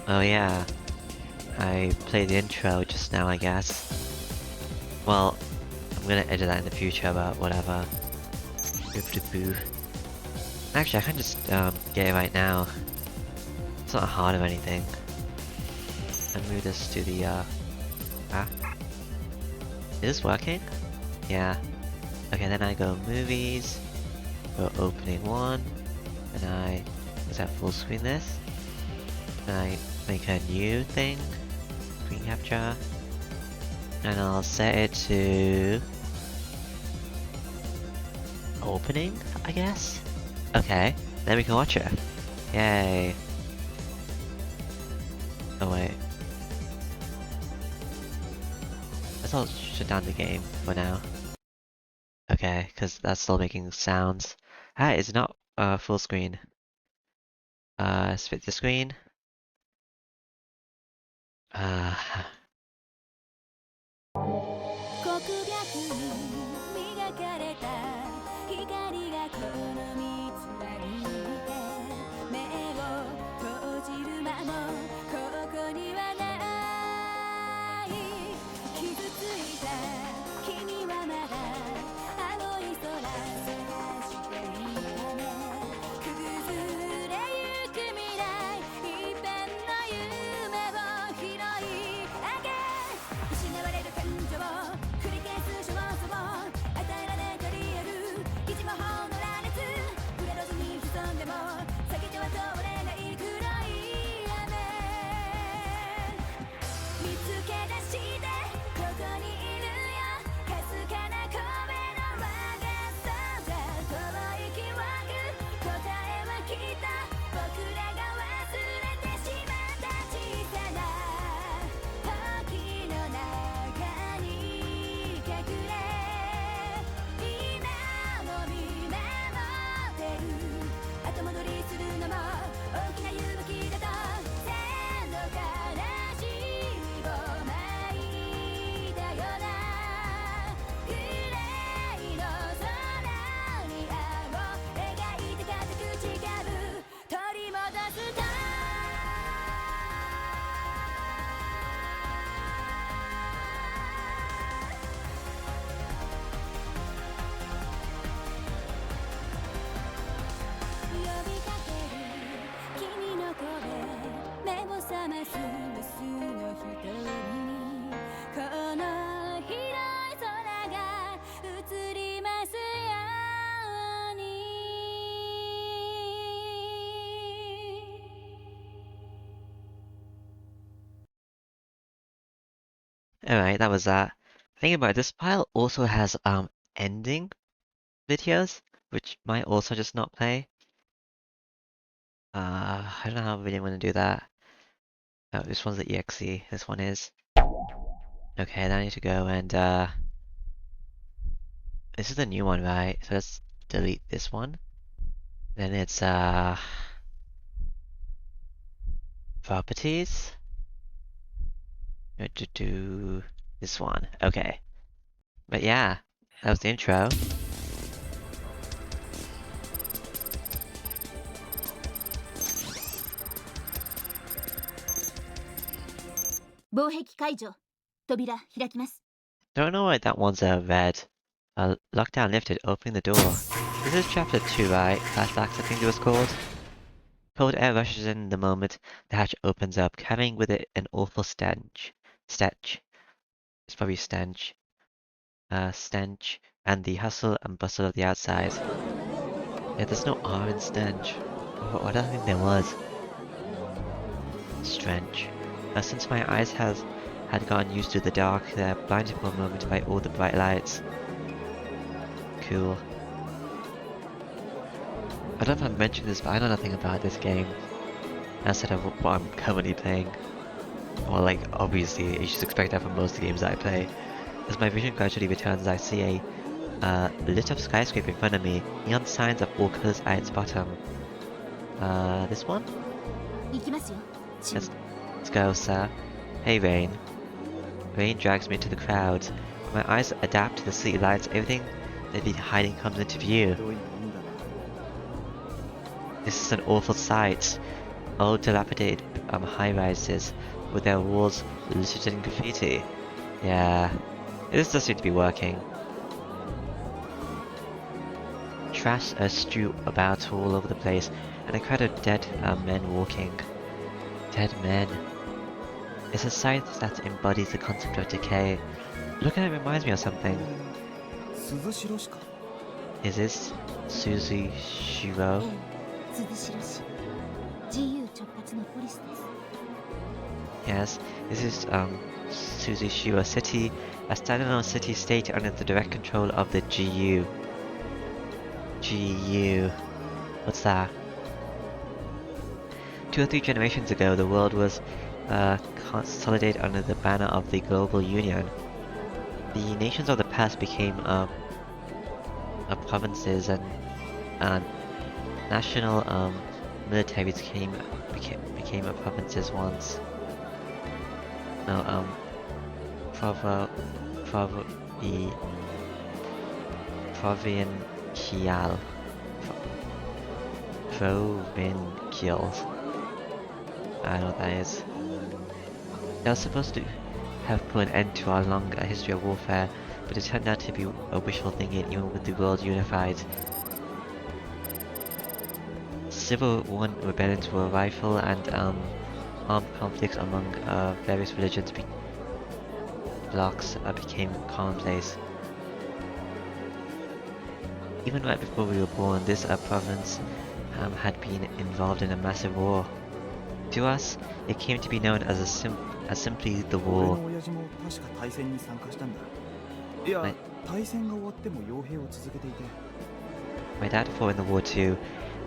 Oh yeah, I played the intro just now, I guess. Well, I'm gonna edit that in the future, but whatever. Boo. Actually, I can just get it right now. It's not hard or anything. And move this to the ah. Is this working? Yeah. Okay, then I go movies, go opening one, and I full screen this. And I make a new thing, screen capture, and I'll set it to opening, I guess? Okay, then we can watch it. Yay. Oh wait. Let's all shut down the game for now. Okay, because that's still making sounds. Ah, it's not full screen. Split the screen. Uh, 黒白に磨かれた光がこの道を歩いて目を閉じる間もここにはない傷ついた君はまだ青い空探していたね崩れゆく未来一片の夢を拾い上げ失われる感情を繰り返す焦燥を与えられたリアル基地魔法の羅列触れろずに潜んでも避けては通れない黒い雨見つけ出してここにいるよかすかな声の我が想像遠い記憶答えはきっと僕らが忘れてしまった小さな時の中に隠れ今も見守ってる後戻りするのも大きな勇気だと千の悲しみを巻いたようなグレーの空に青を描いて固く誓う取り戻すと呼びかける君の声目を覚ます無数の瞳にこの広い空が映りますように Alright, that was that. Thinking about it, this file also has ending videos, which might also just not play. I don't know how I really want to do that. Oh, this one's the exe, this one is. Okay, then I need to go and this is the new one, right? So let's delete this one. Then it's properties. To do this one. Okay. But yeah, that was the intro. 防壁解除扉開きます Don't know why that one's red. Lockdown lifted, opening the door. This is chapter 2, right? Flashbacks, I think it was called. Cold air rushes in the moment the hatch opens up, carrying with it an awful stench. It's probably stench. Stench, and the hustle and bustle of the outside. Yeah, there's no R in stench. Or I don't think there was. Stench. Since my eyes had gotten used to the dark, they're blinded for a moment by all the bright lights. Cool. I don't know if I mentioned this, but I know nothing about this game outside of what I'm currently playing. Well, like, obviously, you should expect that from most games that I play. As my vision gradually returns, I see a lit-up skyscraper in front of me, neon signs of all colors at its bottom. This one? 行きますよ Let's go, sir. Hey, Rain. Rain drags me into the crowd. When my eyes adapt to the city lights, everything they've been hiding comes into view. This is an awful sight. old dilapidated high-rises with their walls littered in graffiti. Yeah, this does seem to be working. Trash strew about all over the place, and a crowd of dead men walking. Dead men. It's a sight that embodies the concept of decay. Look at it, reminds me of something. Is this Suzy Shiro? 涼しろし自由直轄のポリスです Yes, this is Suzy Shiro City, a standalone city-state under the direct control of the GU. GU. What's that? 2 or 3 generations ago, the world was consolidated under the banner of the Global Union. The nations of the past became provinces, and national militaries became provinces once. No, provincial. Provincials. I don't know what that is. That was supposed to have put an end to our long history of warfare, but it turned out to be a wishful thinking even with the world unified. Civil war rebellions were rife and armed conflicts among various religions blocks became commonplace. Even right before we were born, this province had been involved in a massive war. To us, it came to be known as simply the war. My dad fought in the war too.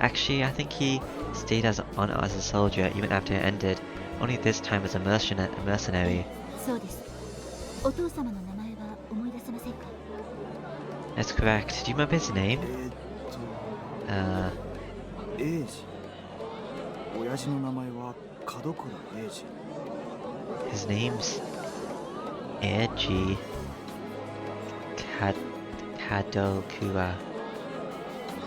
Actually, I think he stayed on as a soldier even after it ended, only this time as a mercenary. そうですお父様の名前は思い出せませんか That's correct. Do you remember his name? 英二親父の名前は門倉英二 His name's Eiji Kadokura.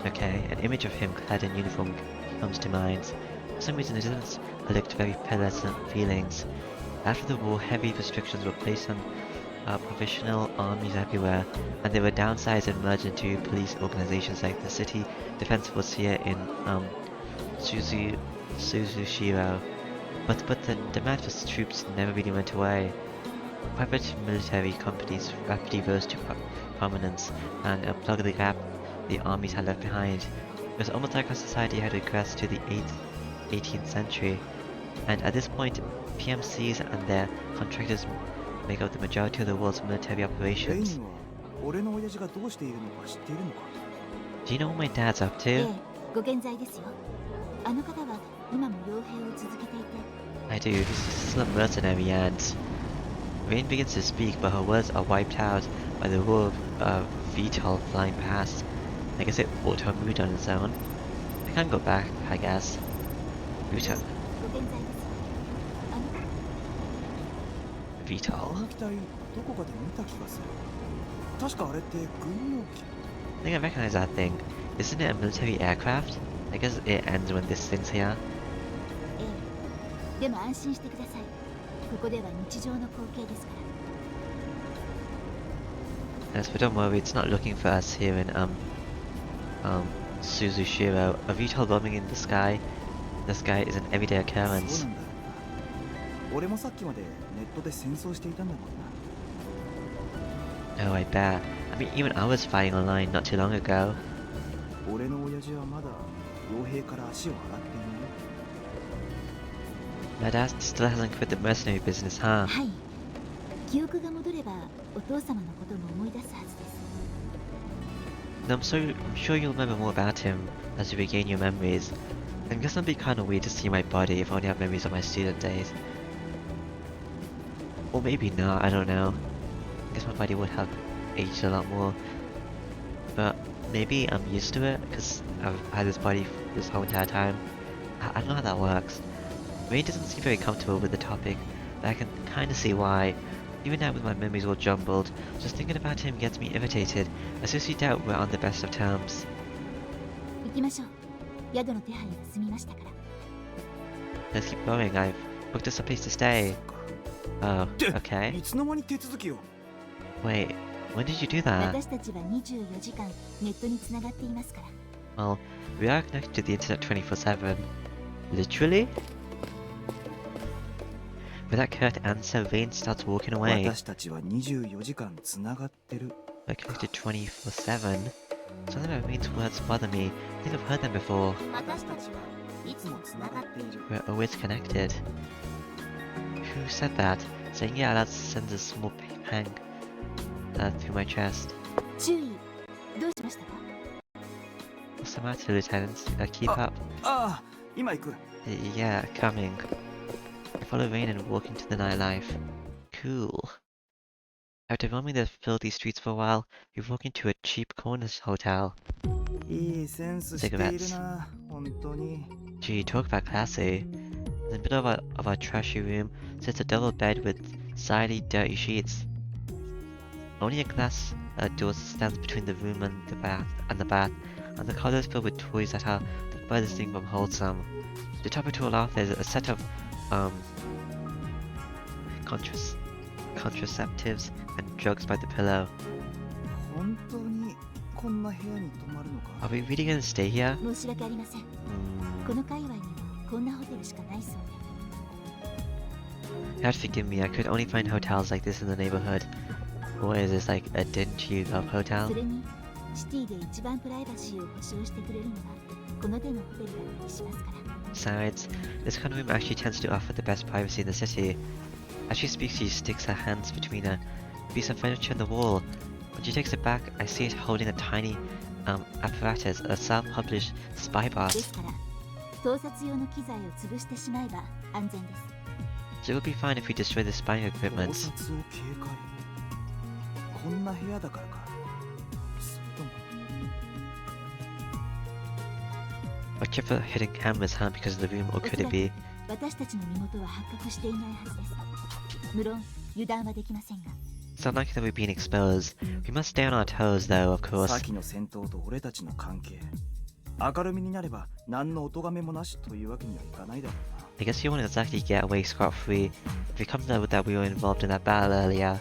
Okay, an image of him clad in uniform comes to mind. For some reason it doesn't elicit very pleasant feelings. After the war, heavy restrictions were placed on provisional armies everywhere, and they were downsized and merged into police organizations like the City Defense Force here in Suzushiro. But the demand for troops never really went away. Private military companies rapidly rose to prominence and plugged the gap the armies had left behind. It was almost like our society had regressed to the 18th century, and at this point, PMCs and their contractors make up the majority of the world's military operations. レインは俺の親父がどうしているのか知っているのか Do you know what my dad's up え to? えご健在ですよあの方は今も傭兵を続けていて I do. He's still a mercenary, and Rain begins to speak, but her words are wiped out by the roar of VTOL flying past. I guess it auto-moved on its own. I can't go back, I guess. VTOL. ご健在ですよあの あ VTOL. の機体どこかで見た気がする確かあれって軍用機 I think I recognize that thing. Isn't it a military aircraft? I guess it ends when this thing's here. ええでも安心してくださいここでは日常の光景ですから Yes, but don't worry, it's not looking for us here in Suzushiro. A VTOL bombing in the sky is an everyday そう occurrence. なんだよな俺もさっきまでネットで戦争していたんだもんな Oh, I bet. I mean, even I was fighting online not too long ago. 俺の親父はまだ傭兵から足を洗っていない My dad still hasn't quit the mercenary business, huh? はい記憶が戻ればお父様のことも思い出すはずです And I'm sure you'll remember more about him as you regain your memories. I guess it'd be kinda weird to see my body if I only have memories of my student days. Or maybe not, I don't know. I guess my body would have aged a lot more. But maybe I'm used to it, because I've had this body this whole entire time. I don't know how that works. Ray doesn't seem very comfortable with the topic, but I can kinda see why. Even now with my memories all jumbled, just thinking about him gets me irritated. I seriously doubt we're on the best of terms. 行きましょう宿の手配が済みましたから Let's keep going. I've booked us a place to stay. Oh, い okay. つの間に手続きを Wait, when did you do that? 私たちは24時間ネットにつながっていますから Well, we are connected to the internet 24/7. Literally? With that curt answer, Vane starts walking away. 私たちは24時間つながってる We're connected 24/7. Something about Vane's words bother me. I think I've heard them before. 私たちはいつもつながっている We're always connected. Who said that? Saying it out loud sends a small pang through my chest. 注意どうしましたか What's the matter, Lieutenant? Keep up. ああ今行く Yeah, coming. I follow Vane and walk into the nightlife. Cool. After roaming the filthy streets for a while, we walk into a cheap corner hotel. いいセンスしているな本当に Gee, talk about classy. In the middle of our trashy room sits a double bed with slightly dirty sheets. Only a glass door stands between the room and the bath, and the closet is filled with toys that are the furthest thing from wholesome. To top it all off, there's a set of contraceptives and drugs by the pillow. 本当にこんな部屋に泊まるの Are か we really gonna stay here? 申し訳ありませんこの界隈にはこんなホテルしかないそうで You have to forgive me, I could only find hotels like this in the neighborhood. What is this, like a dingy love そ hotel? れにシティで一番プライバシーを保証してくれるのはこの手のホテルだったりしますから Besides, this kind of room actually tends to offer the best privacy in the city. As she speaks, she sticks her hands between a piece of furniture and the wall. When she takes it back, I see it holding a tiny apparatus, a self-published spy で bot. すから盗撮用の機材を潰してしまえば安全です So it would be fine if we destroy the spying 盗 equipment. 撮を警戒こんな部屋だからかそれとも Or kept for hidden cameras, huh? Because of the room, or could it be? 私たちの身元は発覚していないはずです無論油断はできませんが It's unlikely that we've been exposed. We must stay on our toes, though, of さ course. っきの戦闘と俺たちの関係明るみになれば何のお咎めもなしというわけにはいかないだろうな I guess you won't exactly get away scot-free if it comes out that we were involved in that battle earlier.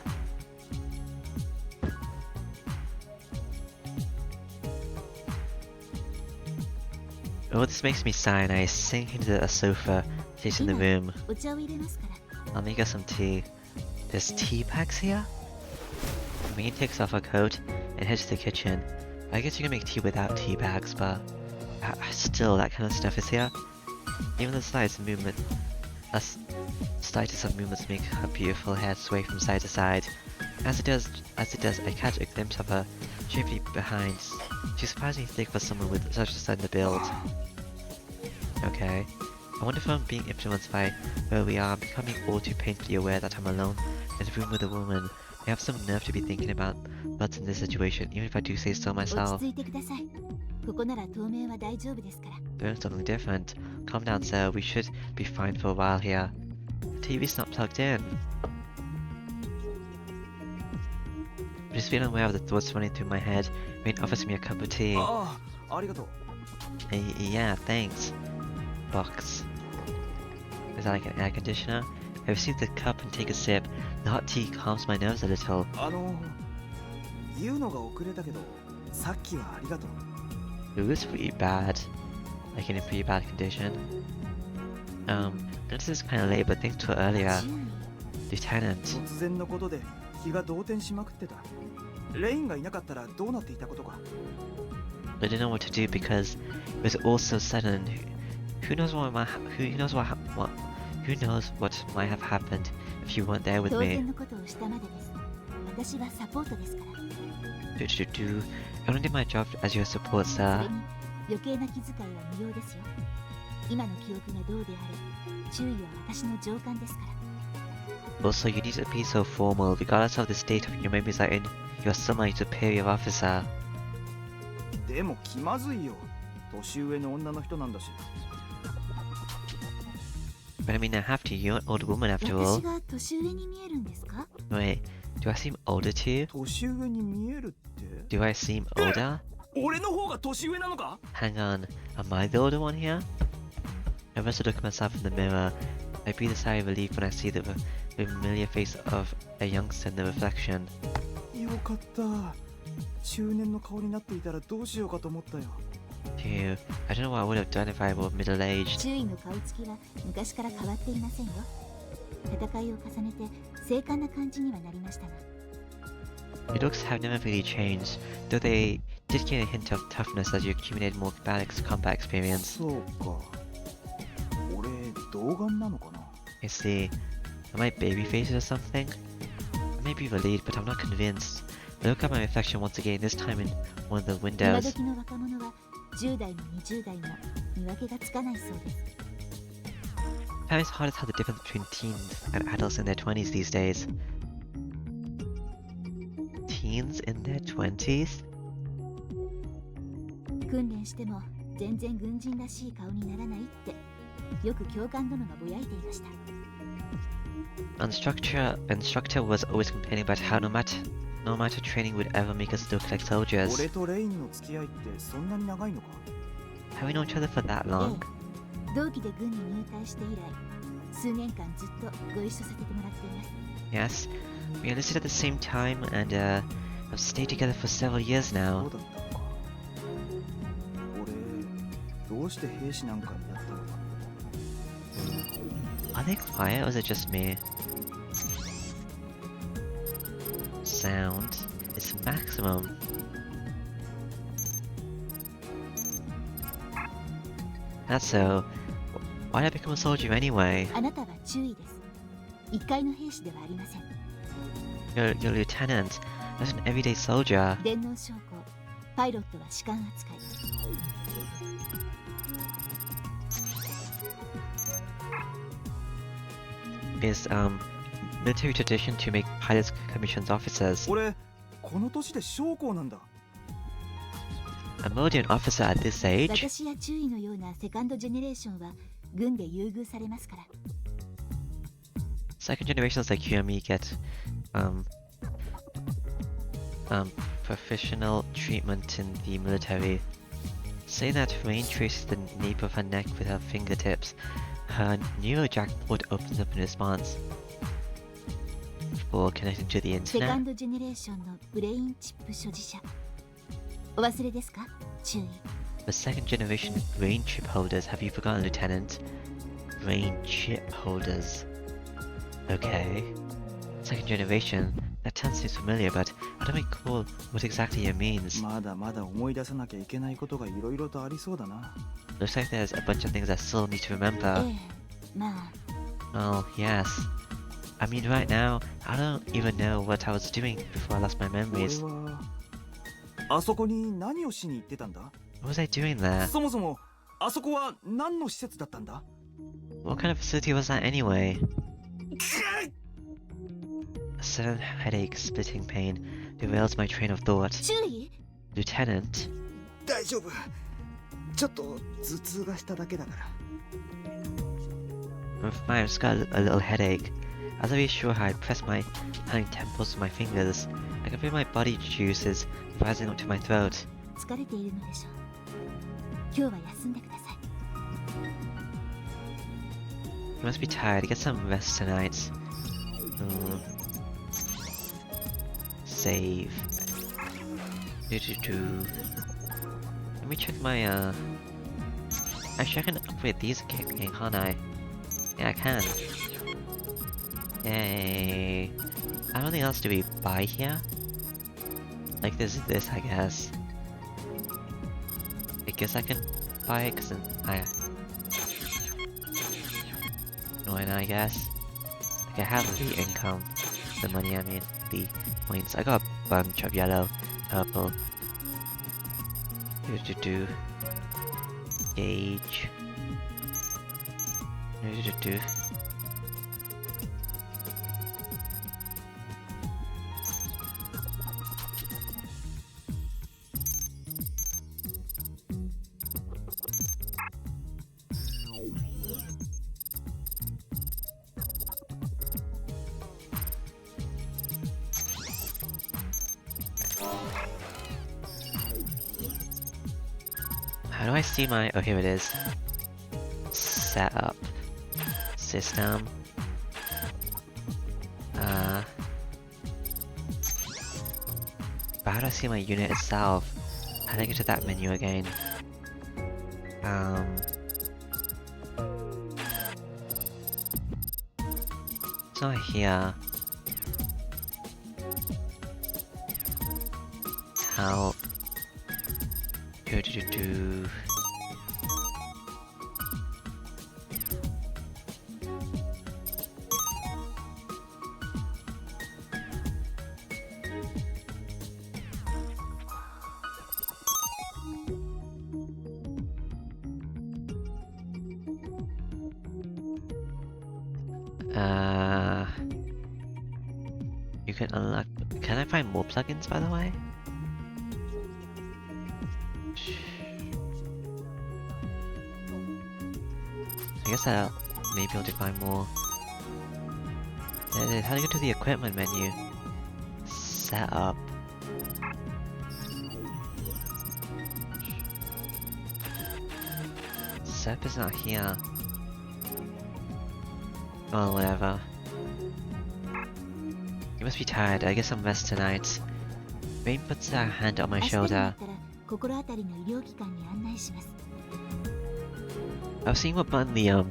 Oh, this makes me sigh and I sink into a sofa facing the room. お茶を入れますから I'll make us some tea. There's tea bags here? Megan takes off her coat and heads to the kitchen. I guess you can make tea without tea bags, but still, that kind of stuff is here. Even the slightest of movements make her beautiful hair sway from side to side. As it does, I catch a glimpse of her shapely behind. She's surprisingly thick for someone with such a slender build. Okay. I wonder if I'm being influenced by where we are. I'm becoming all too painfully aware that I'm alone in a room with a woman. I have some nerve to be thinking about butts in this situation, even if I do say so 落ち myself. 着いてくださいここなら当面は大丈夫ですから Doing something different. Calm down, sir. We should be fine for a while here. The TV's not plugged in. I'm just feeling aware of the thoughts running through my head. Rain offers me a cup of tea. ああありがとう Yeah, thanks. Box. Is that like an air conditioner? I receive the cup and take a sip. The hot tea calms my nerves a little. 言うのが遅れたけどさっきはありがとう It was pretty bad. Like in a pretty bad condition. This is kinda late, but thanks to earlier. 注意 Lieutenant. 突然のことで気が動転しまくってたレインがいなかったらどうなっていたことか I didn't know what to do because it was all so sudden. Who knows what might have happened if you weren't there with 当 me. 然のことをしたまでです私はサポートですから I only did my job as your support, それ sir. に余計な気遣いは無用ですよ今の記憶がどうであれ注意は私の上官ですから Also, you need to be so formal, regardless of the state of your memories are in. You're still my superior officer. でも気まずいよ年上の女の人なんだし But I mean, I have to. You're an old woman after all. 私が年上に見えるんですか Wait, do I seem older to you? 年上に見えるって Do I seem older? 俺の方が年上なのか Hang on, am I the older one here? I must look at myself in the mirror. I breathe a sigh of relief when I see the familiar face of a youngster in the reflection. よかった。中年の顔になっていたらどうしようかと思ったよ。Phew, I don't know what I would have done if I were middle-aged. 周囲の顔つきは昔から変わっていませんよ。戦いを重ねて精悍な感じにはなりましたが。Your looks have never really changed, though they did gain a hint of toughness as you accumulated more combat experience. そうか。俺、童顔なのかな？ I see. Am I baby-faced or something? I may be relieved, but I'm not convinced. I look at my reflection once again, this time in one of the 今 windows. 時の若者は10代も20代も見分けがつかないそうです。I find it's hard to tell the difference between teens and adults in their 20s these days. Teens in their 20s? 訓練しても全然軍人らしい顔にならないってよく教官殿がぼやいていました。Instructor was always complaining about how no matter training would ever make us look like soldiers. 俺とレインの付き合いってそんなに長いのか？ Have we known each other for that long? ええ、同期で軍に入隊して以来数年間ずっとご一緒させてもらっています。 Yes. We enlisted at the same time and have stayed together for several years そう now. だったのか。俺、どうして兵士なんかになったのか。 Are they quiet or is it just me? Sound is maximum. That's so. Why did I become a soldier anyway? あなたは注意です。一階の兵士ではありません。You're a lieutenant, not an everyday soldier. 電脳将校、パイロットは士官扱い。It's military tradition to make pilots commissioned officers. 俺、この年で将校なんだ。I'm already an officer at this age. 私や注意のようなセカンドジェネレーションは軍で優遇されますから。Second generations like you and me get professional treatment in the military. Say that Rain traces the nape of her neck with her fingertips. Her neurojack port opens up in response. For connecting to the セカ internet. ンドジェネレーションのブレインチップ所持者。お忘れですか？注意。The second generation brain chip holders. Have you forgotten, Lieutenant? Brain chip holders. Okay. Second generation. That term seems familiar, but I don't recall what exactly it means. まだまだ思い出さなきゃいけないことがいろいろとありそうだな。 Looks like there's a bunch of things I still need to remember. ええ、まあ。 Oh, yes. I mean, right now, I don't even know what I was doing before I lost my 俺 memories. はあそこに何をしに行ってたんだ？ What was I doing there? そもそもあそこは何の施設だったんだ？ What kind of facility was that anyway? A sudden headache, splitting pain, derails my train of thought. 注意。 Lieutenant? 大丈夫。ちょっと頭痛がしただけだから。 I'm fine, I've just got a little headache. As I reassure her, I press my hanging temples with my fingers. I can feel my body juices rising up to my throat. 疲れているのでしょう。今日は休んでください。 You must be tired, get some rest tonight. Save. Let me check my Actually, I can upgrade these again, can't I? Yeah, I can. Yay. I don't think else do we buy here. Like there's this, I guess. I guess I can buy it because I I guess. Like I have the income, the money. I mean, the points. I got a bunch of yellow, purple. Gauge. How do I see my... Oh, here it is. setup system. But how do I see my unit itself? How do I get to that menu again? It's not here. How do you can unlock. Can I find more plugins, by the way? I guess I'll maybe be able to find more. There it is. How do you go to the equipment menu? Setup. Setup is not here. Oh, whatever. You must be tired. I guess I'll rest tonight. Rain puts her hand on my 明日にな shoulder. ったら心当たりの医療機関に案内します。 I was seeing what button the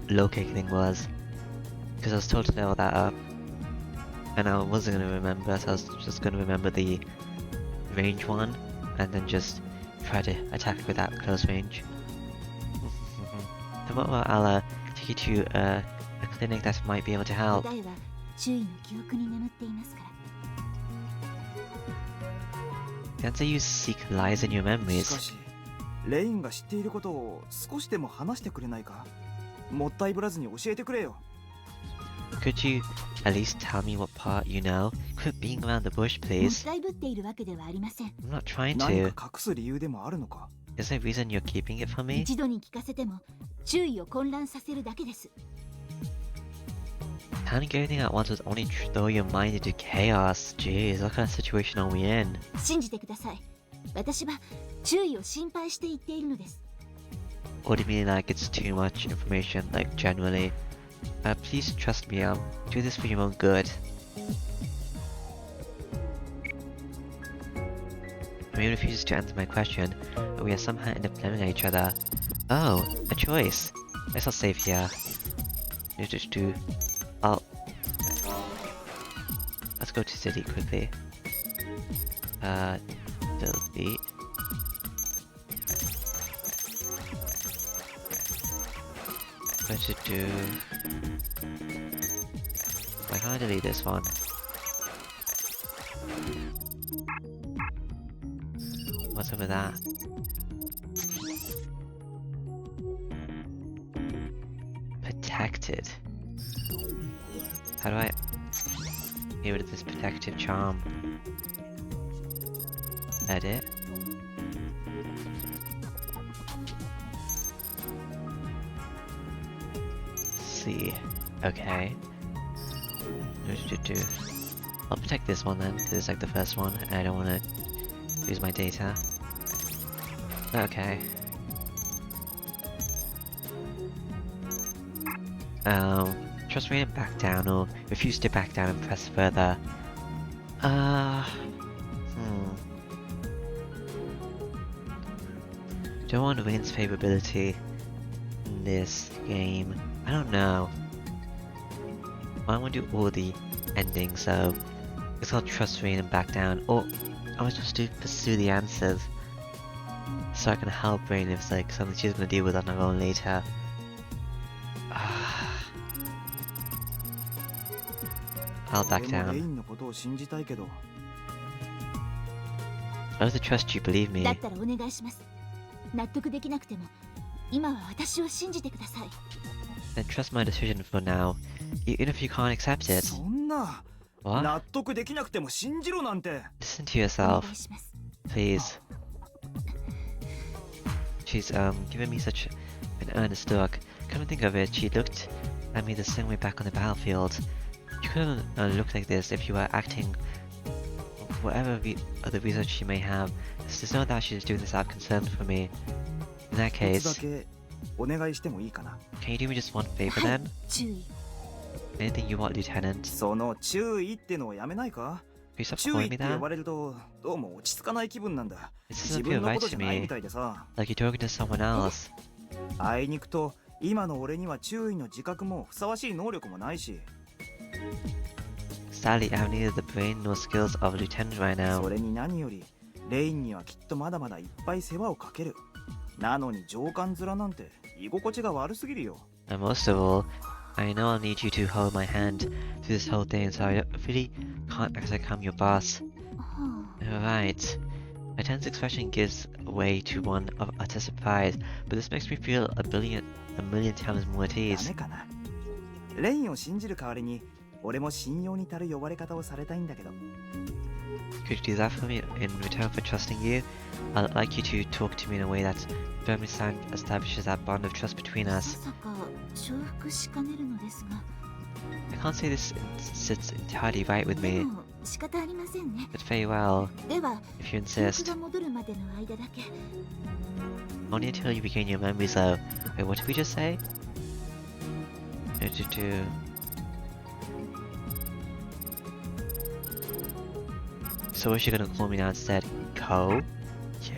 locate thing was, because I was told to fill that up, and I wasn't gonna remember, so I was just gonna remember the range one, and then just try to attack with that close range. Tomorrow I'll take you to a clinic that might be able to help. 答えは周囲の記憶に眠っていますから。 The answer you seek lies in your しか memories. しレインが知っていることを少しでも話してくれないか。もったいぶらずに教えてくれよ。 Could you at least tell me what part you know? Quit being around the bush, もっ please. たいぶっているわけではありません。 I'm not trying 何 to. か隠す理由でもあるのか。 Is there a reason you're keeping it from me? 一度に聞かせても周囲を混乱させるだけです。 Telling you everything at once would only throw your mind into chaos. Jeez, what kind of situation are we in? 信じてください。私は周囲を心配して言っているのです。 What do you mean like it's too much information, like generally? Please trust me, do this for your own good. He refuses to answer my question, but we are somehow independent of each other. Oh, a choice. Guess I'll save here. Let's go to city quickly. Delete. What to do? Why can't I delete this one? What's over that? Protected. How do I get rid of this protective charm? Edit. See. Okay. I'll protect this one then, because it's like the first one, and I don't want to lose my data. Okay. Trust me and back down, or refuse to back down and press further. Do I want Rain's favorability in this game? I don't know. I want to do all the endings, so it's called trust Rain and back down, or I was just to pursue the answers, so I can help Rain if it's like something she's gonna deal with on her own later. I'll back 俺もレイ down. ンのことを信じたいけど。 I also trust you believe me. だったらお願いします。納得できなくても今は私を信じてください。 Then trust my decision for now, even if you can't accept it. そんな。 What? 納得できなくても信じろなんて。 Listen to お yourself, 願いします。 please. She's giving me such an earnest look. Come to think of it, she looked at me the same way back on the battlefield. You couldn't look like this if you were acting. Whatever other reason she may have, there's no doubt she's doing this out of concern for me. In that 一つだ case, けお願いしてもいいかな。 Can you do me just one favor はい then? 注意 Anything you want, Lieutenant? その注意ってのをやめないか。 Can you stop 注意 calling っ me て呼 that? ばれるとどうも落ち着かない気分なんだ。 This 自 doesn't 分 feel のこ right とじ to ゃないみ me. たいでさ。 Like you're talking to someone else. あいにくと今の俺には注意の自覚もふさわしい能力もないし、 Sadly, I have neither the brain nor skills of a lieutenant right そ now. れに何よりレインにはきっとまだまだいっぱい世話をかける。なのに上官面なんて居心地が悪すぎるよ。 And most of all, I know I'll need you to hold my hand through this whole thing, so I really can't act like I'm your boss. は Right. My tense expression gives way to one of utter surprise, but this makes me feel a million times more at ダ ease. メかな。レインを信じる代わりに俺も信用に足る呼ばれ方をされたいんだけど。 Could you do that for me in return for trusting you? I'd like you to talk to me in a way that firmly establishes that bond of trust between さ us. さか重複しかねるのですが、 I can't say this sits entirely right with で me, も仕方ありませんね。 but very well, では if you 記憶 insist. が戻るまでの間だけ。 Only until you regain your memories though. Wait, what did we just say? So what's she gonna call me now instead? Ko?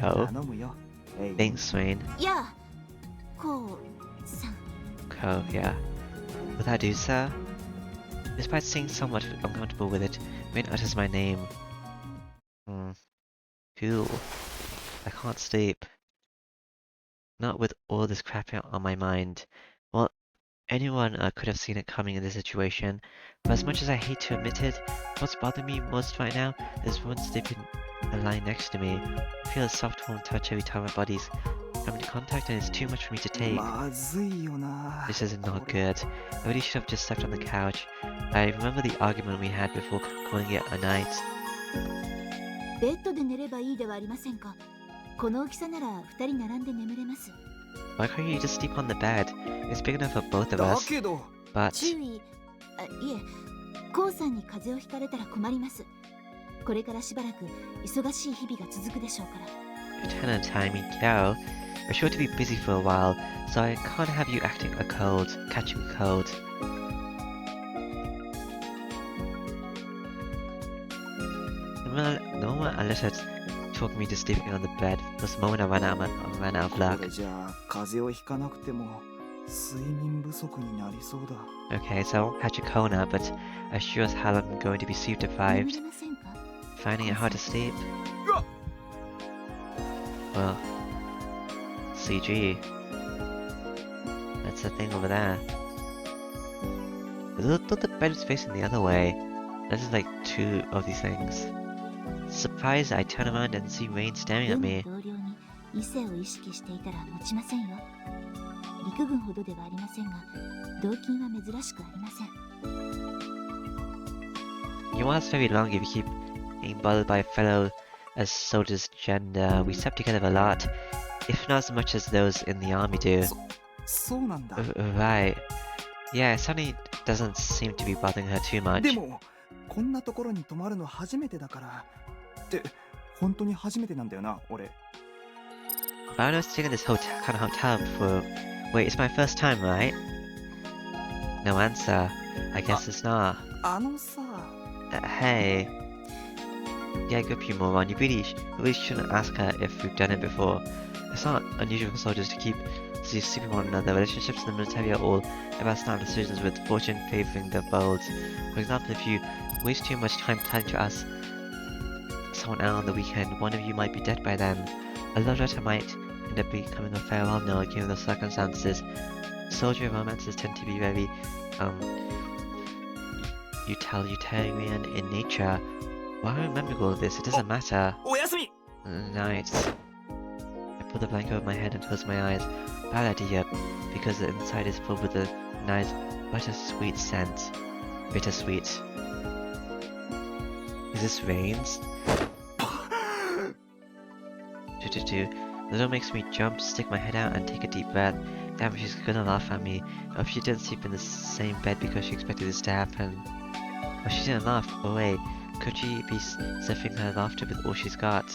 Yo? 頼むよ。レイン。 Thanks, Swain. いや、こうさん。 Ko, yeah. Will that do, sir? Despite seeming somewhat uncomfortable with it, Rain utters my name. Cool. I can't sleep. Not with all this crap on my mind. Well, anyone could have seen it coming in this situation, but as much as I hate to admit it, what's bothering me most right now is one sleeping lying next to me. I feel a soft warm touch every time our bodies come into contact, and it's too much for me to take. まずいよな。 This isn't not good. I really should have just slept on the couch. I remember the argument we had before calling it a night. ベッドで寝ればいいではありませんか。この大きさなら二人並んで眠れます。 Why can't you just sleep on the bed? It's big enough for both of だ us. けど But 注意。あ、いえ、コウさんに風邪をひかれたら困ります。これからしばらく忙しい日々が続くでしょうから。 Lieutenant, I mean, Kyo, we're sure to be busy for a while, so I can't have you catching a cold. The moment I let her talk me to sleeping on the bed was the moment I ran out of こ luck. れじゃあ風邪をひかなくても睡眠不足になりそうだ。 Okay, so I won't catch a cold now, but I sure as hell am going to be sleep 眠 deprived. れませんか。 Finding it hard to sleep? Yeah. Well, CG. That's the thing over there. I thought the bed was facing the other way. This is like two of these things. Surprised, I turn around and see Rain staring 世 at の me. 同僚に異性を意識していたら持ちませんよ。陸軍ほどではありませんが、動機は珍しくありません。 You won't last very long if you keep being bothered by a fellow as soldier's gender. We slept together a lot, if not as much as those in the army do. そうなんだ。 Right. Yeah, it certainly doesn't seem to be bothering her too で much. もこんなところに泊まるの初めてだから。って本当に初めてなんだよな、俺。 I was staying in this kind of hotel before. Wait, it's my first time, right? No answer. I guess it's not. あのさ、 Hey. Yeah, good you moron. You really shouldn't ask her if we've done it before. It's not unusual for soldiers to keep sleeping with one another. Relationships in the military are all about snap decisions with fortune favoring the bold. For example, if you waste too much time planning to ask someone out on the weekend, one of you might be dead by then. A love letter might end up becoming a farewell note given the circumstances. Soldier romances tend to be very, utilitarian in nature. Why am I remembering all of this? It doesn't matter. おやすみ。 Night. I pull the blanket over my head and close my eyes. Bad idea, because the inside is filled with a nice, bittersweet scent. Bittersweet. Is this Rain's? The door makes me jump, stick my head out, and take a deep breath. Damn, she's gonna laugh at me. I hope she didn't sleep in the same bed because she expected this to happen. Oh, she didn't laugh. Oh wait, could she be sniffing her laughter with all she's got?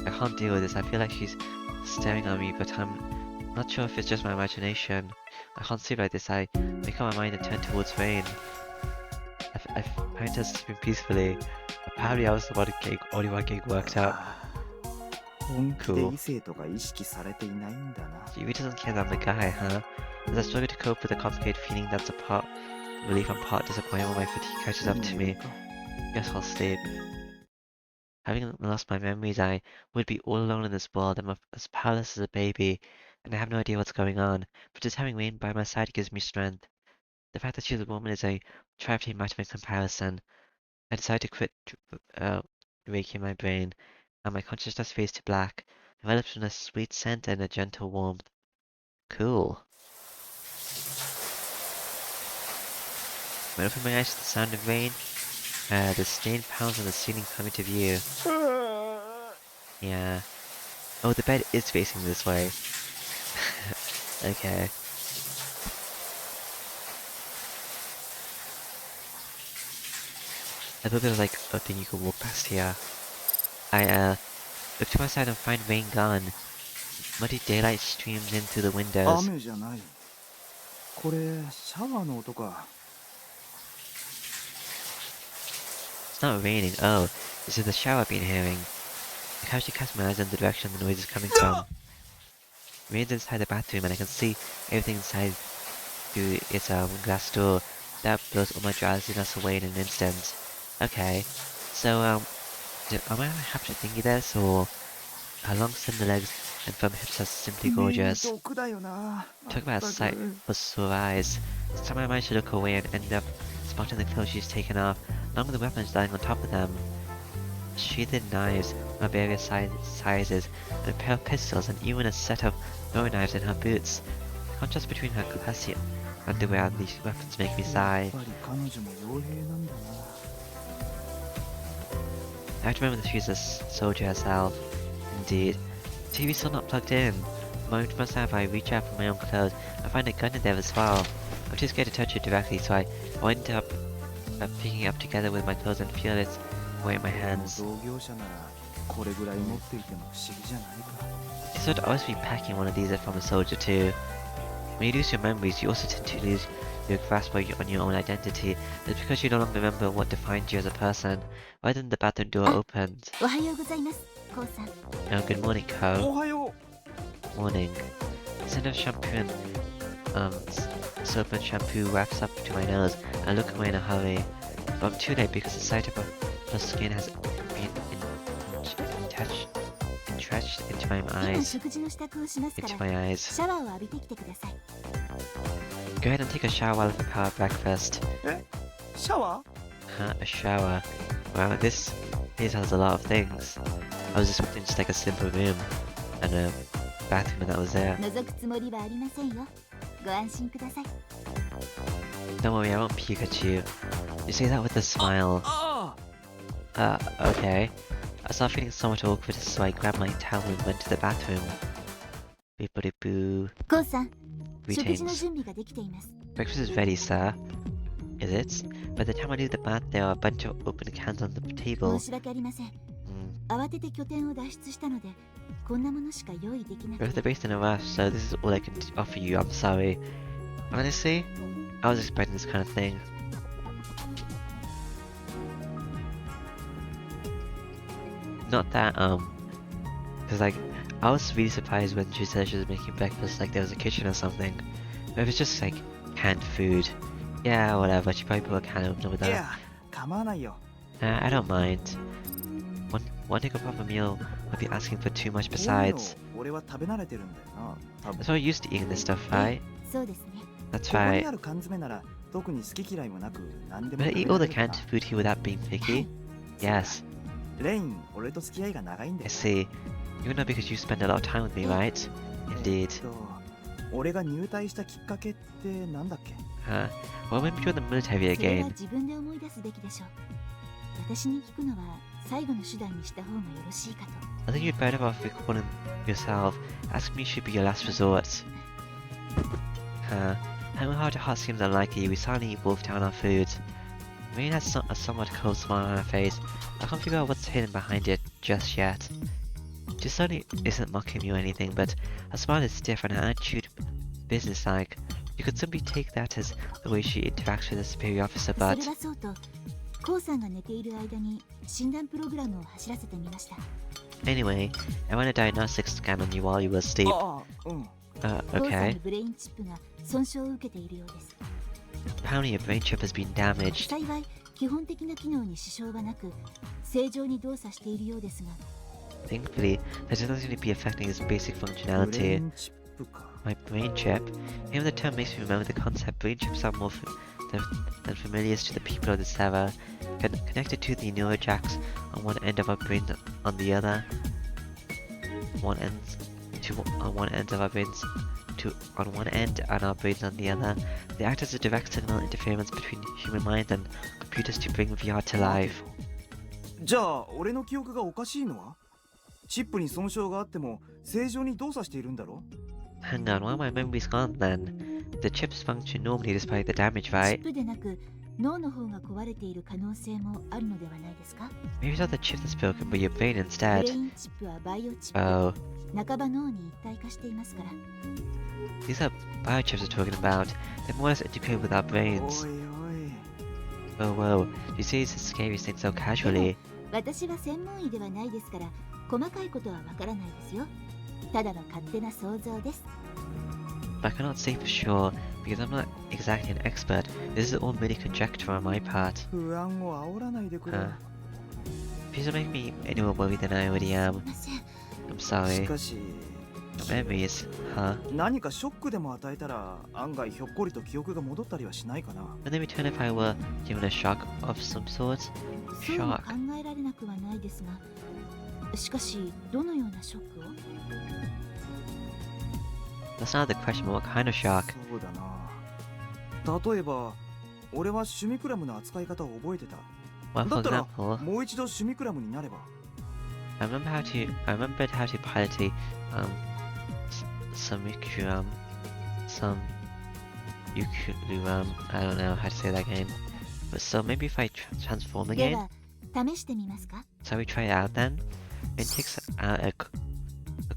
I can't deal with this. I feel like she's staring at me, but I'm Not sure if it's just my imagination. I can't sleep like this. I make up my mind and turn towards rain. I find her sleeping peacefully. Apparently I was about to get only one getting worked out. 本気で Cool. 異性とか意識されていないんだな。 She really doesn't care that I'm a guy, huh? As I struggle to cope with the complicated feeling that's a part relief and part disappointment when my fatigue catches up to me. Guess I'll sleep. Having lost my memories, I would be all alone in this world. I'm as powerless as a baby, and I have no idea what's going on. But just having Rain by my side gives me strength. The fact that she's a woman is a trifling matter in comparison. I decided to quit raking my brain, and my consciousness fades to black, enveloped in a sweet scent and a gentle warmth. Cool. When I open my eyes to the sound of rain, the stained pounds on the ceiling come into view. Yeah. Oh, the bed is facing this way. Okay. A little bit of like a thing you can walk past here. I look to my side and find rain gone. Muddy daylight streams in through the windows. 雨じゃない。これシャワーの音か。 It's not raining. Oh, this is the shower I've been hearing. I casually cast my eyes in the direction the noise is coming from. Rain's inside the bathroom and I can see everything inside through its glass door. That blows all my drowsiness away in an instant. Okay, so am I happy to thingy this, or her long slender legs and firm hips are simply gorgeous. 毒だよな。 Talk about a sight for sore eyes. This time I managed to look away and ended up spotting the clothes she's taken off, along with the weapons lying on top of them. Sheathed knives of various sizes, and a pair of pistols, and even a set of throwing knives in her boots. The contrast between her classy underwear and these weapons make me や sigh. っぱり彼女も傭兵なんだな。 I have to remember that she's a soldier herself. Indeed. The TV's still not plugged in. Moment to myself, I reach out for my own clothes. I find a gun in there as well. I'm too scared to touch it directly, so I wind up picking it up together with my clothes and feel it weight in my hands. 同業者ならこれぐらい持っていても不思議じゃないか。 You sort of always be packing one of these if I'm a soldier too. When you lose your memories, you also tend to lose your grasp on your own identity. It's because you no longer remember what defined you as a person. Why didn't the bathroom door opened? おはようございますコウさん Oh, good morning, Ko. おはよう。 Morning. The scent of shampoo and soap and shampoo wafts up to my nose. I look away in a hurry, but I'm too late because the sight of her skin has been entrenched into my 今 eyes. 食事の支度をしますか Into ら my eyes. シャワーを浴びてきてください Go ahead and take a shower while I prepare breakfast. シャワ Huh, a shower. Wow, this place has a lot of things. I was expecting just like a simple room and a bathroom and that was there. 覗くつもりはありませんよご安心ください Don't worry, I won't peek at you. You say that with a smile. あ Okay. I started feeling somewhat awkward, so I grabbed my towel and went to the bathroom. Beep-a-dee-boo. コウさん食事の Greetings. 準備ができています Breakfast is ready, sir. Is it? By the time I leave the bath, there are a bunch of open cans on the table. 申し訳ありません Hmm. 慌てて拠点を脱出したのでこんなものしか用意できな We're く the て based in a rush, so this is all I can offer you. I'm sorry. Honestly, I was expecting this kind of thing. Not that, cause like, I was really surprised when she said she was making breakfast like there was a kitchen or something. But if it's just like canned food, yeah, whatever. She probably put a can opener with い that. や構わないよ。 I don't mind. Wanting a proper meal would be asking for too much こういうの besides. 俺は食べ慣れてるんだよな。多分 That's why I'm used to eating this stuff, right? そうですね That's ここに right. ある缶詰なら特に好き嫌いもなく何でも Will 食 I べ eat ら all れ the るから canned food here without being picky? Yes, レイン俺と付き合いが長いんだ I よ。 see. You know because you spend a lot of time with me, right? Indeed. 俺が入隊したきっかけってなんだっけ？ Huh? Well, when we join the military それは again, 自分で思い出すべきでしょう私に聞くのは最後の手段にした方がよろしいかと I think you'd better off recalling yourself. Asking me should be your last resort. Huh? Having a heart-to-heart seems unlikely. We silently wolf down our food. Rain has a somewhat cold smile on her face. I can't figure out what's hidden behind it just yet. She certainly isn't mocking me or anything, but her smile is stiff and her attitude businesslike. You could simply take that as the way she interacts with a superior officer, そ but れはそうとコウさんが寝ている間に診断プログラムを走らせてみました anyway, I ran a diagnostic scan on you while you were asleep. ああ、うん。コウさん Okay. のブレインチップが損傷を受けているようです Apparently your brain chip has been damaged. 幸い基本的な機能に支障はなく正常に動作しているようですが Thankfully, that doesn't seem to be affecting its basic ブレイ functionality. ンチップか。 My brain chip? Even the term makes me remember the concept. Brain chips are more than familiar to the people of this era. Connected to the neurojacks on one end of our brain on the other. On one end of our brains on one end and our brains on the other. They act as a direct signal interference between human minds and computers to bring VR to life. じゃあ、俺の記憶がおかしいのはチップに損傷があっても正常に動作しているんだろ Hang on, why are my memories gone then? The chips function normally despite the damage, チ right? ップでなく脳の方が壊れている可能性もあるのではないですか Maybe it's not the chip that's broken, but your brain ブレ instead. インチップはバイオチップ Oh, 半ば脳に一体化していますから these are biochips we're talking about. They're more or less integrated with our お brains. いおい。 Oh, whoa. You say it's a scary thing so casually. 私は専門医ではないですから細かいことはわからないですよただの勝手な想像です But I cannot say for sure, because I'm not exactly an expert. This is all merely conjecture on my part. 不安を煽らないでくれ。 Please don't make me any more worried than I already am. すいません I'm し sorry. かし、 Memories, huh? 何かショックでも与えたら案外ひょっこりと記憶が戻ったりはしないかな。 Would they return if I were given a shock of some sort? そうも Shock. 考えられなくはないですがしかしどのようなショックを That's not the question, but what kind of shock? そうだな。例えば、俺はシュミクラムの扱い方を覚えてた。 Well, だ for ったら example, もう一度シュミクラムになれば。 I remembered how to pilot some Yukuram, I don't know how to say that game. But so maybe if I transform で again? は試してみますか Shall we try it out then? It takes out a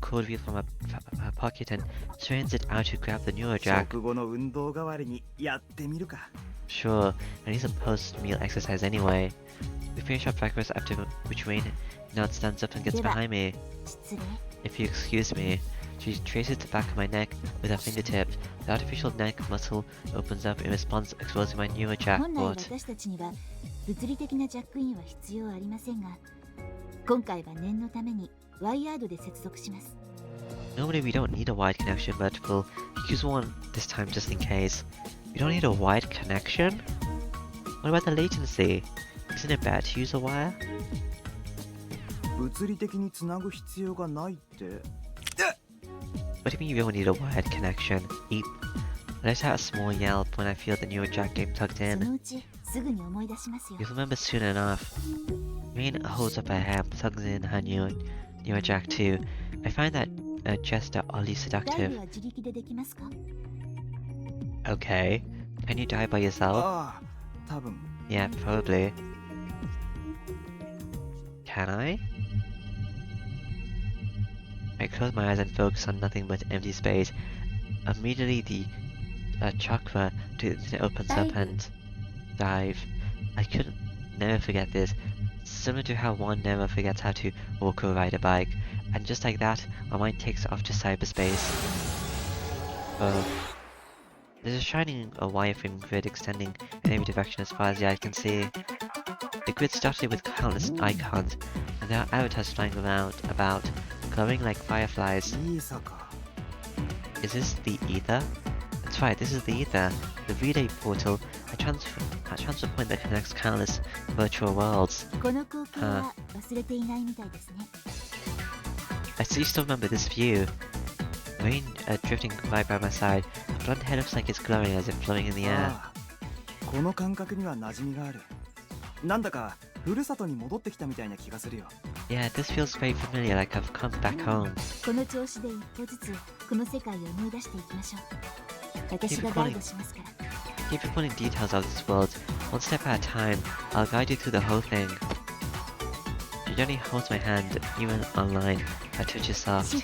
cord wheel from her pocket and strains it out to grab the neurojack. 食後の運動代わりにやってみるか。 Sure, I need some post-meal exercise anyway. We finish our breakfast after which Rain now stands up and gets behind me. 失礼 If you excuse me, she traces the back of my neck with her fingertips. The artificial neck muscle opens up in response, exposing my 本来 neurojackpot. 私たちには物理的なジャックインは必要ありませんが今回は念のためにワイヤードで接続します Normally we don't need a wide connection, but we'll use one this time just in case. We don't need a wide connection? What about the latency? Isn't it bad to use a wire? 物理的につなぐ必要がないって。 What do you mean you don't need a wired connection? Eep. I let out a small yelp when I feel the neurojack getting plugged そ in. のうちすぐに思い出しますよ You'll remember soon enough. Rain holds up her hand, plugs in her neurojack too. I find that gesture oddly ダイ seductive. ブは自力でできますか Okay. Can you die by yourself? ああ、多分。 Yeah, probably. Can I? I close my eyes and focus on nothing but empty space. Immediately the chakra to the internet opens up and dive. I couldn't never forget this. Similar to how one never forgets how to walk or ride a bike. And just like that, my mind takes off to cyberspace. Oh. There's a shining wireframe grid extending in every direction as far as the eye can see. The grid started with countless icons, and there are avatars flying around about, glowing like fireflies. いいさか。 Is this the ether? That's right, this is the ether, the relay portal, a transfer point that connects countless virtual worlds. この光景は忘れていないみたいですね I still remember this view. Rain drifting right by my side. The blonde hair looks like it's glowing as if floating in the air. ああ、この感覚には馴染みがある。なんだかふるさとに戻ってきたみたいな気がするよ。 Yeah, this feels very familiar, like I've come back home. この調子で一歩ずつこの世界を思い出していきましょう私がガイドしますから Keep recalling details of this world, one step at a time. I'll guide you through the whole thing. She gently holds my hand, even online. Her touch is シ soft. フ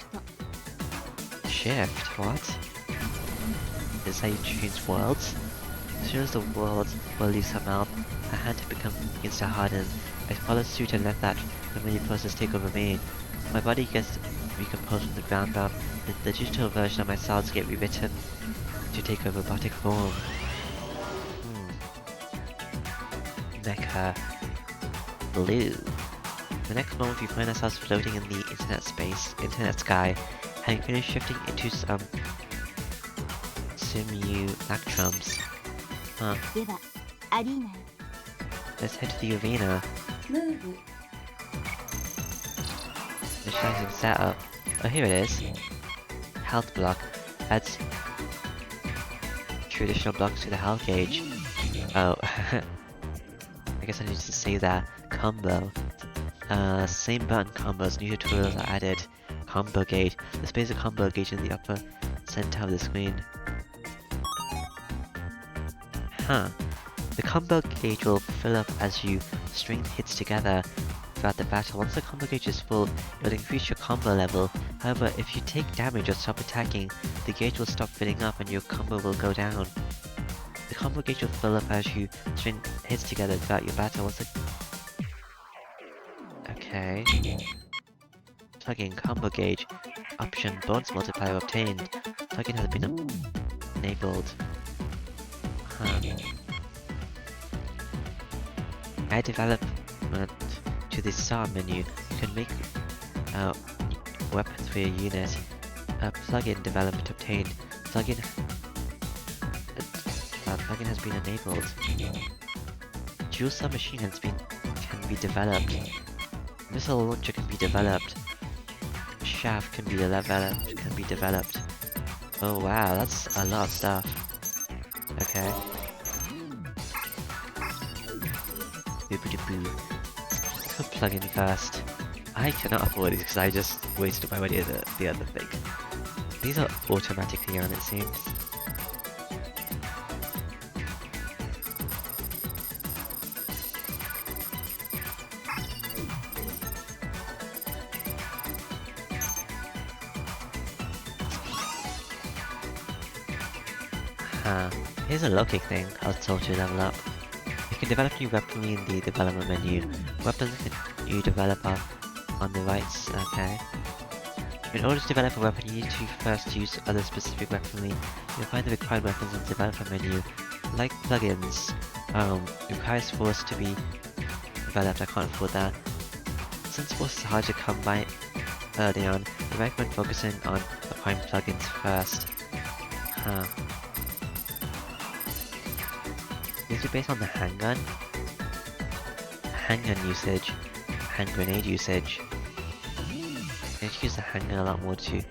ト Shift? What? Is how you change worlds? As soon as the word leaves her mouth, her hand begins to harden. I follow suit and let that familiar process take over me. My body gets recomposed from the ground up. The digital version of my cells get rewritten to take a robotic form. Mecha. Blue. The next moment we find ourselves floating in the internet sky, having finished shifting into some simulacrums. Huh. ではアリーナへ Let's head to the arena. ムーブ Visualizing setup. Oh, here it is. Health block. Adds traditional blocks to the health gauge. Oh. I guess I need to say that. Combo. Same button combos. New tutorials are added. Combo gauge. Displays a combo gauge in the upper center of the screen. Huh. The combo gauge will fill up as you string hits together throughout the battle. Once the combo gauge is full, it will increase your combo level. However, if you take damage or stop attacking, the gauge will stop filling up and your combo will go down. The combo gauge will fill up as you string hits together throughout your battle. Once the... Okay. Plug-in combo gauge. Option bonus multiplier obtained. Plugin has been enabled. Huh. Add development to the start menu. You can make weapons for your unit. Plugin development obtained. Plugin has been enabled. Dual submachine can be developed. Missile launcher can be developed. Shaft can be developed. Oh wow, that's a lot of stuff. Okay. Boop-a-doo-boo. Let's go plug in first. I cannot afford these because I just wasted my money at the other thing. These are automatically on, it seems. Here's a low kick thing I was told to level up. You can develop new weaponry in the development menu. Weapons that you develop are on the right, okay. In order to develop a weapon, you need to first use other specific weaponry. You'll find the required weapons in the development menu. Like plugins, requires force to be developed, I can't afford that. Since force is hard to come by early on, I recommend focusing on acquiring plugins first. Huh. Is it based on the handgun? Handgun usage, hand grenade usage. I need to use the handgun a lot more to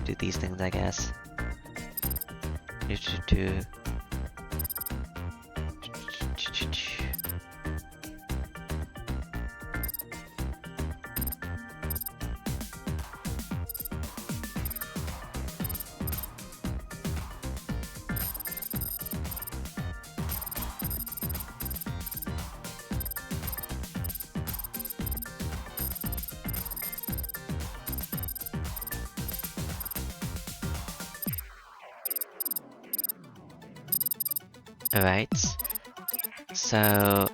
do these things, I guess. Need to do... Alright, so I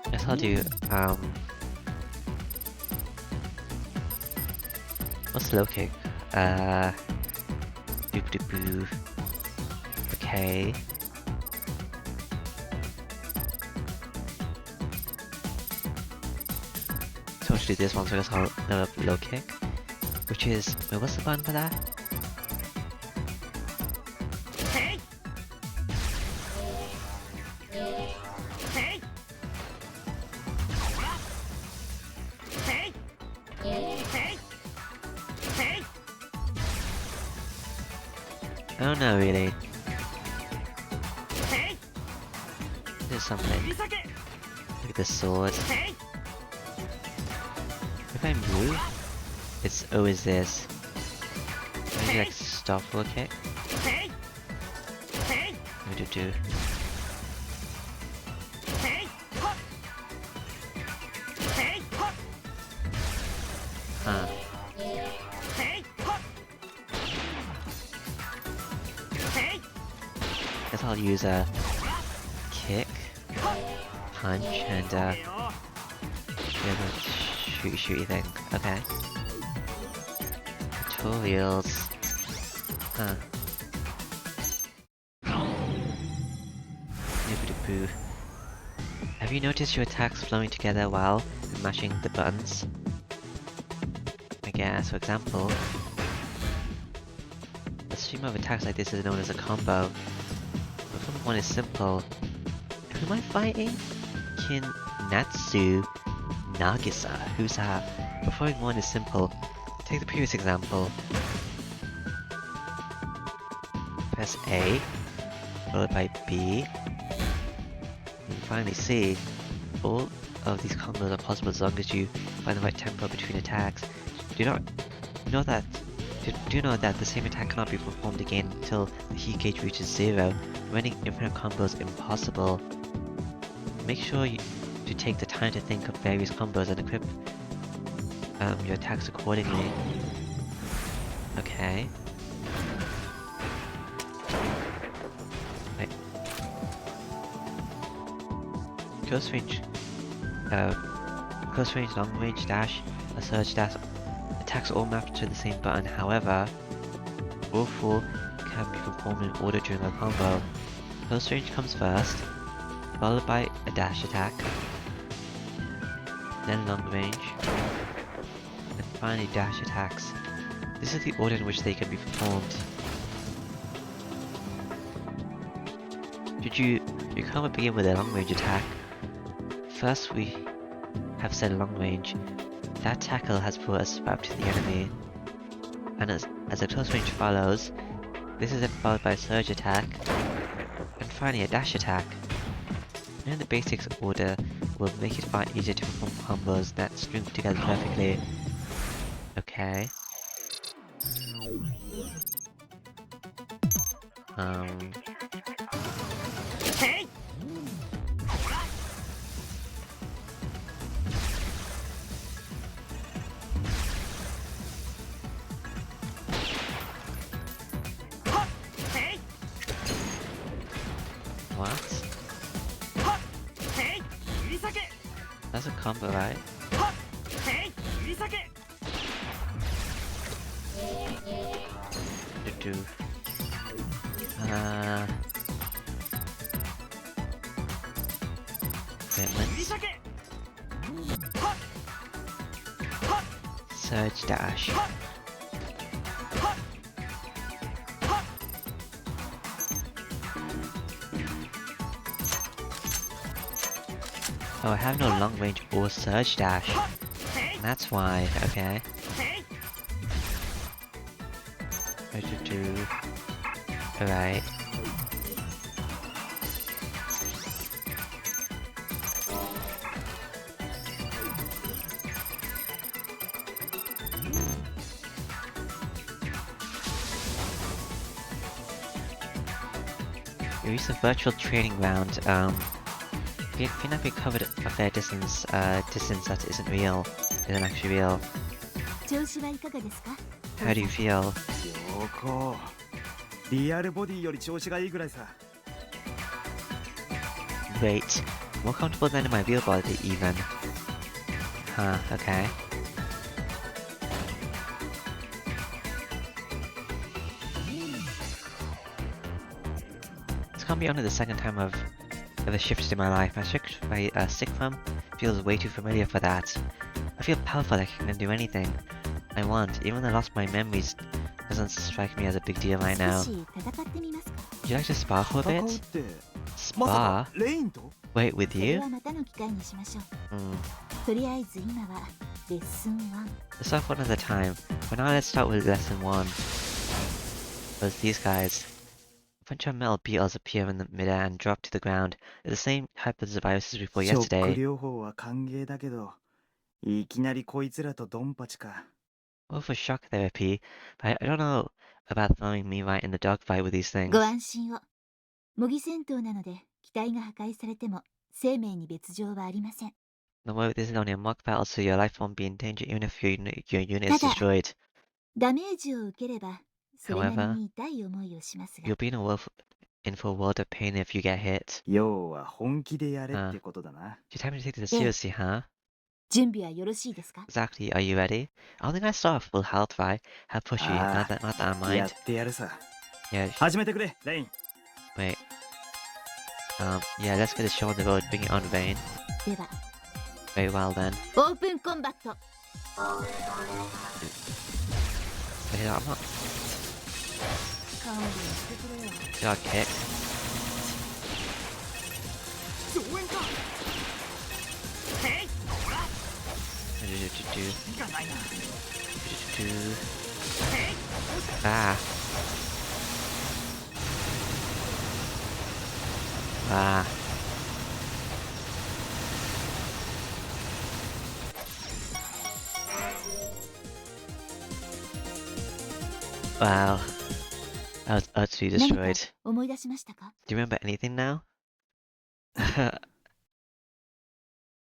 guess I'll do, what's low kick? Boop-de-boo. Okay. So I'll do this one, so I guess I'll level up low kick, which is, wait, what's the button for that? I don't know really. There's something. Look at the sword. If I move, it's always this. Maybe like stop for a kick. What to do? I'll use a kick, punch, and the other shooty thing. Okay. Tutorials. Huh. Nibbidi-boo. Have you noticed your attacks flowing together while mashing the buttons? I guess, for example, a stream of attacks like this is known as a combo. Performing one is simple. Who am I fighting? Kinatsu Nagisa. Who's that? Performing one is simple. Take the previous example. Press A, followed by B. And finally C. All of these combos are possible as long as you find the right tempo between attacks. Do know that the same attack cannot be performed again until the heat gauge reaches 0, running infinite combos impossible. Make sure to take the time to think of various combos and equip your attacks accordingly. Okay. Right. Close range, long range dash, a surge dash. Attacks all map to the same button, however, all four can be performed in order during a combo. Close range comes first, followed by a dash attack, then long range, and finally dash attacks. This is the order in which they can be performed. Your combo begin with a long range attack. First we have said long range. That tackle has brought us back to the enemy, and as a close range follows, this is then followed by a surge attack, and finally a dash attack. Knowing the basics order will make it far easier to perform combos that string together perfectly. Okay. What? That's a combo, right? Do. Commitments. Surge dash. Oh, I have no long range or surge dash. That's why, okay. Alright. We used a virtual training round. If we covered a fair distance that isn't actually real. 調子はいかがですか？ How do you feel? 良好。リアルボディより調子がいいぐらいさ。Great. More comfortable than in my real body even. Huh, okay. This can't be only the second time I've ever shifted in my life. My stick thumb feels way too familiar for that. I feel powerful, like I can do anything I want. Even the loss of my memories doesn't strike me as a big deal right now. 少し戦ってみますか？ Would you like to spar for a 戦う bit? ってまさ Spar? かレインと Wait, with それ you? はまたの機会にしましょう。 Hmm. とりあえず今はレッスン1。 Let's start one at a time. For now, let's start with lesson 1. There's these guys. A bunch of metal beetles appear in the midair and drop to the ground. They're the same type of viruses as before ショック yesterday. 療法は歓迎だけど、いきなりこいつらとドンパチか。Well, for shock therapy, but I don't know about throwing me right in the dogfight with these things. ご安心を。模擬戦闘なので機体が破壊されても生命に別状はありません。 Don't worry, this is only a mock battle, so your life won't be in danger even if your unit is ただ、 destroyed. ダメージを受ければそれなりに痛い思いをしますが You'll be in a in for a world of pain if you get hit. 要は本気でやれってことだな。 You tell me to take this Yeah. seriously, huh? 準備はよろしいですか？ Exactly, are you ready? I don't think I saw full health, right? How pushy, Ah, not that I や mind. ってやるさ。 Yeah, 始めてくれ、レイン。 wait. Yeah, let's get the show on the road, bring it on, Vayne. では Very well then. オープンコンバット。 Wait, I'm not... 勘弁してくれよ。 Got kicked. 増援か。へい、ほら。 Do-do-do-do-do. いかないな。 Do-do-do-do. へい。 Ah. Ah. Wow. I was utterly 何か destroyed. 思い出しましたか？ Do you remember anything now?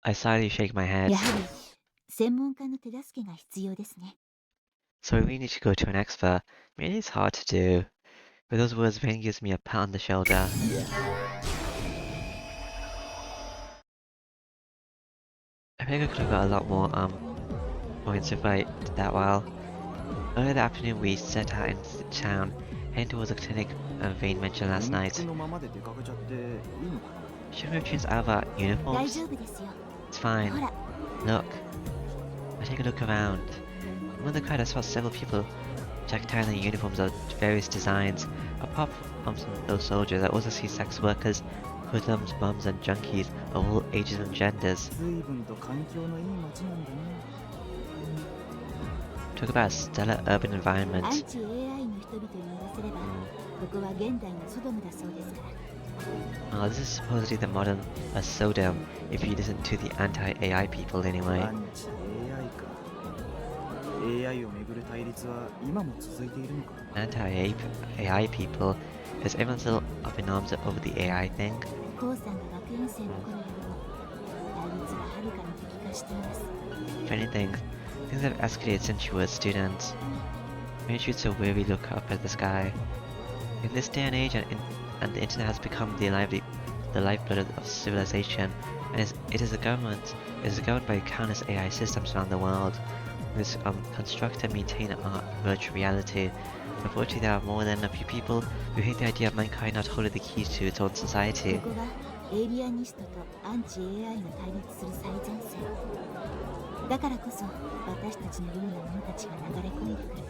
I silently shake my head. やはり専門家の手助けが必要ですね。 So we need to go to an expert. I mean, it's hard to do. With those words, Vayne gives me a pat on the shoulder. I think I could have got a lot more points if I did that well. Earlier that afternoon, we set out into the town, heading towards the clinic Vayne mentioned last night. のままで出かけちゃっていいのかな。 Should we have changed out of our 大 uniforms? 丈夫ですよ。 It's ほ fine. ら、 Look. I take a look around. Among the crowd, I saw several people decked out in their uniforms of various designs. Apart from some of those soldiers, I also see sex workers, hoodlums, bums, and junkies of all ages and genders. 随分と環境のいい街なんだね。 Talk about a stellar urban アン environment. チ AI の人々に言わせれば、ここは現代のソドムだそうですから。 Oh, this is supposedly the modern Sodom, if you listen to the anti-AI people ア anyway. ンチ AI か。AI をめぐる対立は今も続いているのか。 Anti-AI people, is everyone still up in arms over the AI thing? コウさんが学園生の頃よりも対立ははるかに激化しています。 If anything, things have escalated since you were a student. Made you so weary look up at the sky. In this day and age, and the internet has become the lifeblood of civilization, and it is governed by countless AI systems around the world. This construct and maintain our virtual reality. Unfortunately, there are more than a few people who hate the idea of mankind not holding the keys to its own こ society. こはエイリアニストとアンチ AI が対立する最前線。だからこそ私たちのような者たちが流れ込んでくる。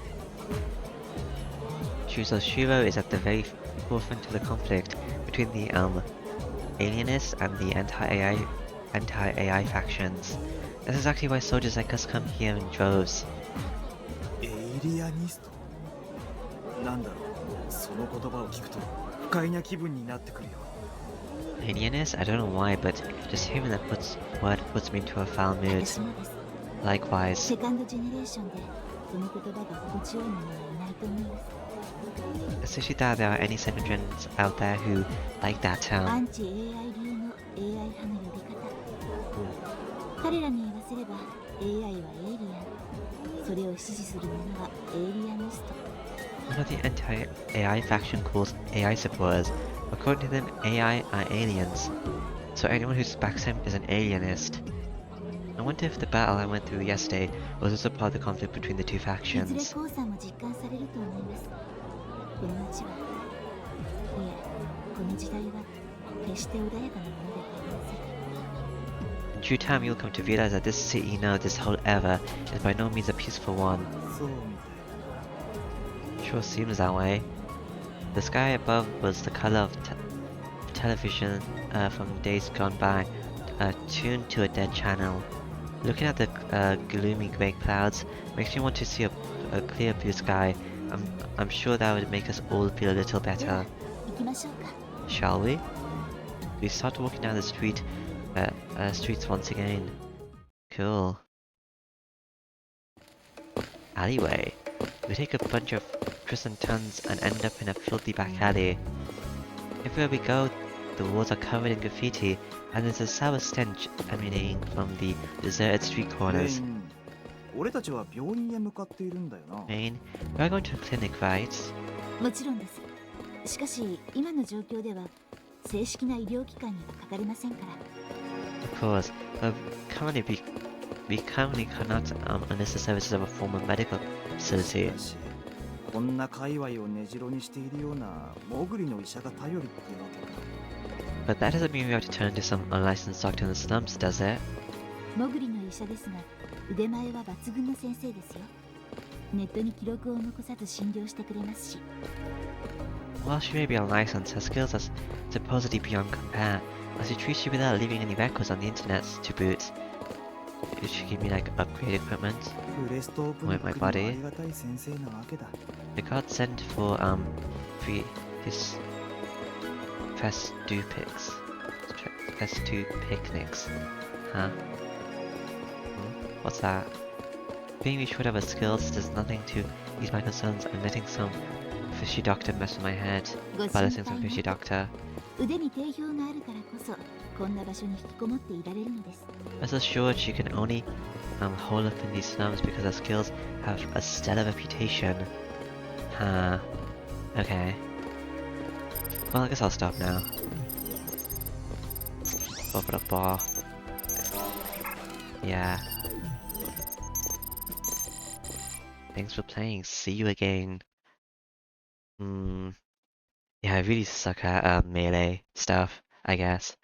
So Shiro is at the very forefront of the conflict between the alienists and the anti-AI factions. That's exactly why soldiers like us come here in droves. エイリアニスト。なんだろう。その言葉を聞くと不快な気分になってくるよ。 Alienists? I don't know why, but just hearing that word puts me into a foul mood. 私もです。 Likewise. セカンドジェネレーションでその言葉が心地よい者はいないと思います。 Especially that there are any citizens out there who like that ア term. ンチ AI 流の AI 派の呼び方。彼らに言わせれば AI はエイリアン。それを支持する者はエイリアニスト。 One of the anti-AI faction calls AI supporters. According to them, AI are aliens. So anyone who backs him is an alienist. I wonder if the battle I went through yesterday was also part of the conflict between the two いずれ factions. コウさんも実感されると思います。この街は、いえ、この時代は決して穏やかなものではありません。 In due time, you'll come to realize that this city, this whole era, is by no means a peaceful one. そうみたいだな。 Sure seems that way. The sky above was the color of television from days gone by, tuned to a dead channel. Looking at the gloomy grey clouds makes me want to see a clear blue sky. I'm sure that would make us all feel a little では better. 行きましょうか。 Shall we? We start walking down the streets once again. Cool. Alleyway. We take a bunch of twists and turns and end up in a filthy back alley. Everywhere we go, the walls are covered in graffiti, and there's a sour stench emanating from the deserted street レイ corners. ン、俺たちは病院へ向かっているんだよな。 Main, we're going to a clinic, right? もちろんです。しかし今の状況では正式な医療機関にはかかれませんから。 Of course, but we currently cannot enlist the services of a former medical し facility. かしこんな界隈を根城にしているようなモグリの医者が頼りっていうわけか。 But that doesn't mean we have to turn to some unlicensed doctor in the slums, does it? モグリの医者ですが腕前は抜群の先生ですよ。ネットに記録を残さず診療してくれますし。 While she may be unlicensed, her skills are supposedly beyond compare, as she treats you without leaving any records on the internet to boot. Did she give me like upgrade equipment? プレストオープニックにもありがたい先生なわけだ。 The god sent for free his festupics. Festupicnics. Huh? What's that? Being me short of her skills does nothing to ease my concerns. I'm letting some fishy doctor mess with my head ご by 心 listening to some 配 fishy な doctor. 腕に定評があるからこそこんな場所に引きこもっていられるのです。 Rest assured she can only hole up in these slums because her skills have a stellar reputation. Huh. Okay. Well, I guess I'll stop now. Ba-ba-da-ba. Yeah. Thanks for playing. See you again. Yeah, I really suck at melee stuff, I guess.